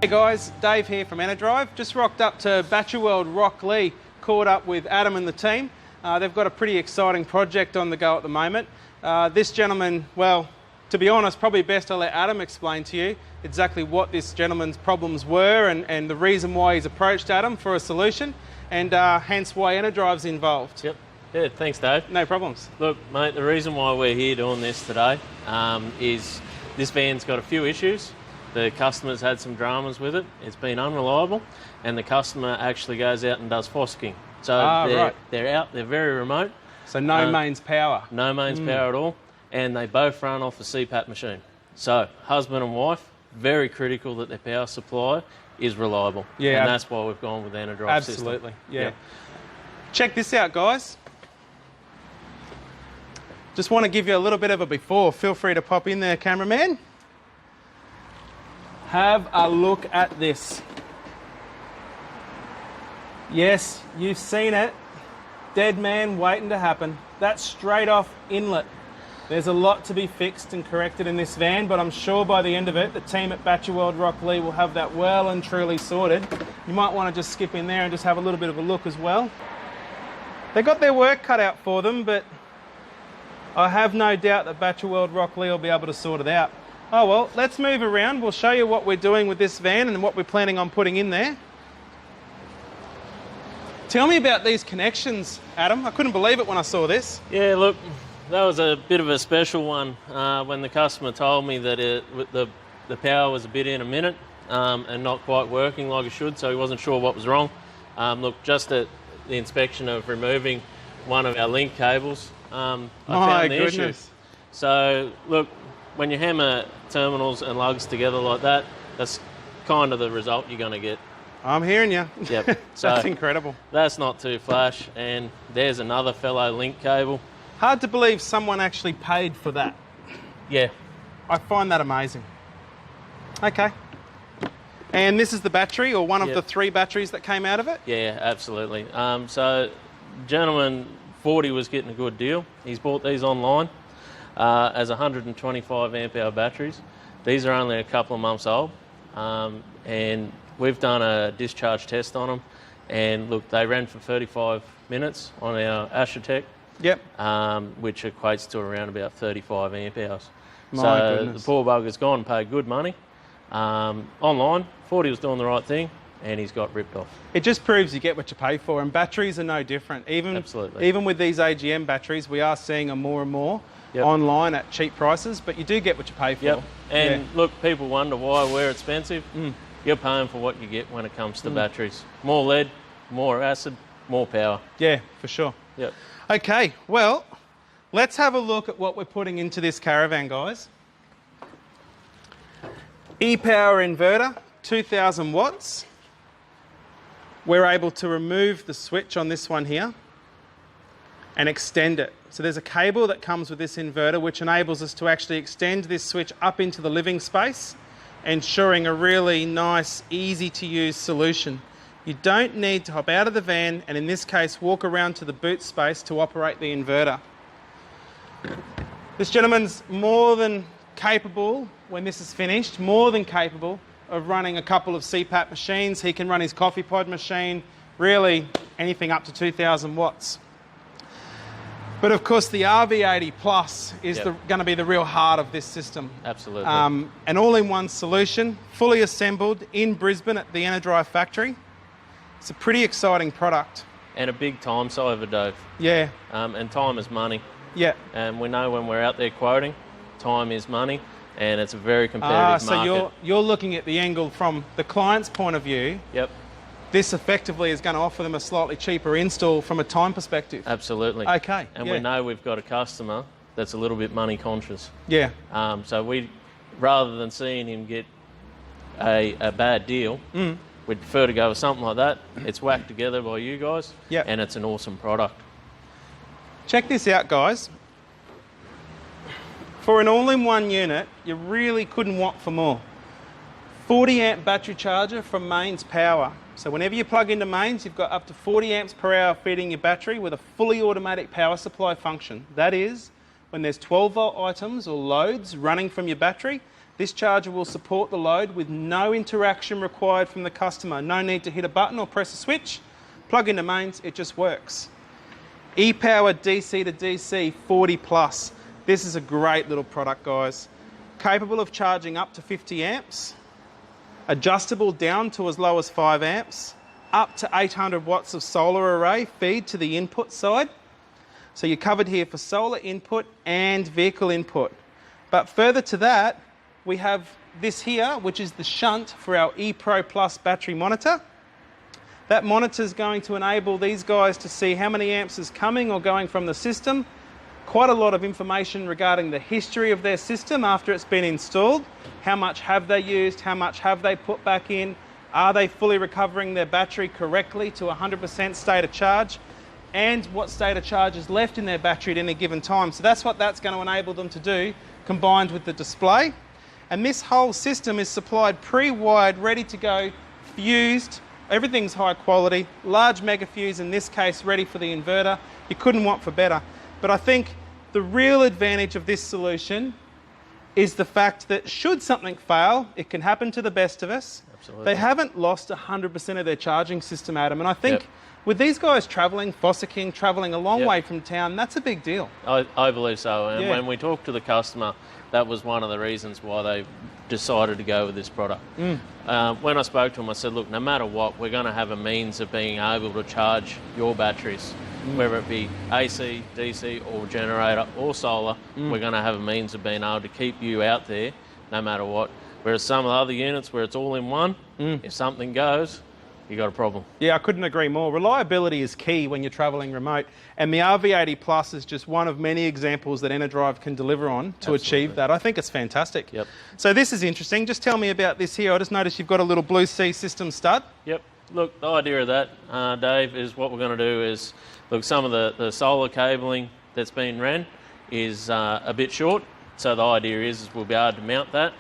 Hey guys, Dave here from Enerdrive. Just rocked up to Battery World Rocklea, caught up with Adam and the team. They've got a pretty exciting project on the go at the moment. This gentleman, well, to be honest, probably best I'll let Adam explain to you exactly what this gentleman's problems were and the reason why he's approached Adam for a solution, and hence why Enerdrive's involved. Yep. Yeah, thanks, Dave. No problems. Look, mate, the reason why we're here doing this today is this van's got a few issues. The customer's had some dramas with it. It's been unreliable, and the customer actually goes out and does fossicking. So they're out, they're very remote. So no mains power. No mains power at all, and they both run off a CPAP machine. So husband and wife, very critical that their power supply is reliable. Yeah, and that's why we've gone with the Enerdrive system. Absolutely, yeah. Check this out, guys. Just want to give you a little bit of a before. Feel free to pop in there, cameraman. Have a look at this. Yes, you've seen it. Dead man waiting to happen. That's straight off inlet. There's a lot to be fixed and corrected in this van, but I'm sure by the end of it, the team at Battery World Rocklea will have that well and truly sorted. You might want to just skip in there and just have a little bit of a look as well. They got their work cut out for them, but I have no doubt that Battery World Rocklea will be able to sort it out. Oh well, let's move around. We'll show you what we're doing with this van and what we're planning on putting in there. Tell me about these connections, Adam. I couldn't believe it when I saw this. Yeah, look, that was a bit of a special one when the customer told me that the power was a bit in a minute and not quite working like it should, so he wasn't sure what was wrong. Look, just at the inspection of removing one of our link cables, I found the issue. So, look, when you hammer terminals and lugs together like that, that's kind of the result you're going to get. I'm hearing you. Yep. So that's incredible. That's not too flash, and there's another fellow link cable. Hard to believe someone actually paid for that. Yeah. I find that amazing. Okay. And this is the battery, or one of the 3 batteries that came out of it? Yeah, absolutely. So, gentleman 40 was getting a good deal. He's bought these online as 125 amp hour batteries. These are only a couple of months old, and we've done a discharge test on them, and look, they ran for 35 minutes on our Ashertech, which equates to around about 35 amp hours. So the poor bugger's gone and paid good money. Online, 40 was doing the right thing, and he's got ripped off. It just proves you get what you pay for, and batteries are no different. Even with these AGM batteries, we are seeing them more and more online at cheap prices, but you do get what you pay for. And look, people wonder why we're expensive. You're paying for what you get when it comes to batteries. More lead, more acid, more power. Yeah, for sure. Yep. Okay, well, let's have a look at what we're putting into this caravan, guys. E-power inverter, 2000 watts. We're able to remove the switch on this one here and extend it. So there's a cable that comes with this inverter which enables us to actually extend this switch up into the living space, ensuring a really nice, easy to use solution. You don't need to hop out of the van and in this case walk around to the boot space to operate the inverter. This gentleman's more than capable, when this is finished, more than capable of running a couple of CPAP machines. He can run his coffee pod machine, really anything up to 2000 watts. But of course the RV80 Plus is going to be the real heart of this system. Absolutely. An all-in-one solution, fully assembled in Brisbane at the Enerdrive factory. It's a pretty exciting product. And a big time saver, Dave. Yeah. And time is money. Yeah. And we know when we're out there quoting, time is money, and it's a very competitive market. So you're looking at the angle from the client's point of view. Yep. This effectively is going to offer them a slightly cheaper install from a time perspective. Absolutely. Okay. And we know we've got a customer that's a little bit money conscious. Yeah. So we, rather than seeing him get a bad deal, we'd prefer to go with something like that. It's whacked together by you guys, and it's an awesome product. Check this out, guys. For an all-in-one unit, you really couldn't want for more. 40 amp battery charger from mains power. So whenever you plug into mains, you've got up to 40 amps per hour feeding your battery with a fully automatic power supply function. That is, when there's 12 volt items or loads running from your battery, This charger will support the load with no interaction required from the customer. No need to hit a button or press a switch. Plug into mains, it just works. E-Power DC to DC 40 plus. This is a great little product, guys. Capable of charging up to 50 amps. Adjustable down to as low as 5 amps. Up to 800 watts of solar array feed to the input side. So you're covered here for solar input and vehicle input. But further to that, we have this here, which is the shunt for our ePro Plus battery monitor. That monitor is going to enable these guys to see how many amps is coming or going from the system. Quite a lot of information regarding the history of their system after it's been installed. How much have they used? How much have they put back in? Are they fully recovering their battery correctly to 100% state of charge? And what state of charge is left in their battery at any given time. So that's what that's going to enable them to do, combined with the display. And this whole system is supplied pre-wired, ready to go, fused. Everything's high quality. Large mega fuse, in this case, ready for the inverter. You couldn't want for better. But I think the real advantage of this solution is the fact that should something fail, it can happen to the best of us. Absolutely. They haven't lost 100% of their charging system, Adam. And I think with these guys travelling, fossicking, travelling a long way from town, that's a big deal. I believe so. And when we talked to the customer, that was one of the reasons why they decided to go with this product. When I spoke to them, I said, look, no matter what, we're going to have a means of being able to charge your batteries, whether it be AC, DC, or generator, or solar. We're going to have a means of being able to keep you out there no matter what. Whereas some of the other units where it's all in one, if something goes, you got a problem. Yeah, I couldn't agree more. Reliability is key when you're travelling remote, and the RV80 Plus is just one of many examples that Enerdrive can deliver on to achieve that. I think it's fantastic. So this is interesting. Just tell me about this here. I just noticed you've got a little Blue Sea system stud. Look, the idea of that, Dave, is what we're going to do is, look, some of the solar cabling that's been ran is a bit short. So the idea is we'll be able to mount that.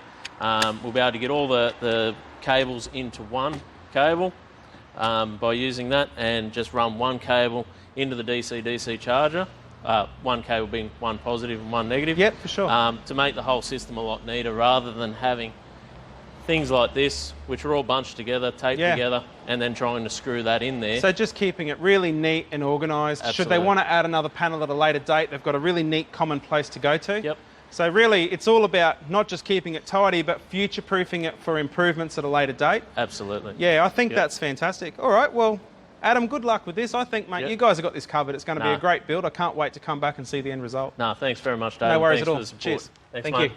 We'll be able to get all the cables into one cable. By using that, and just run one cable into the DC-DC charger, one cable being one positive and one negative. Yep, for sure. To make the whole system a lot neater, rather than having things like this, which are all bunched together, taped together, and then trying to screw that in there. So just keeping it really neat and organised. Should they want to add another panel at a later date, they've got a really neat common place to go to. So really, it's all about not just keeping it tidy, but future-proofing it for improvements at a later date. Absolutely. Yeah, I think that's fantastic. All right, well, Adam, good luck with this. I think, mate, you guys have got this covered. It's going to be a great build. I can't wait to come back and see the end result. No, thanks very much, Dave. No worries at all. Cheers. Thank you.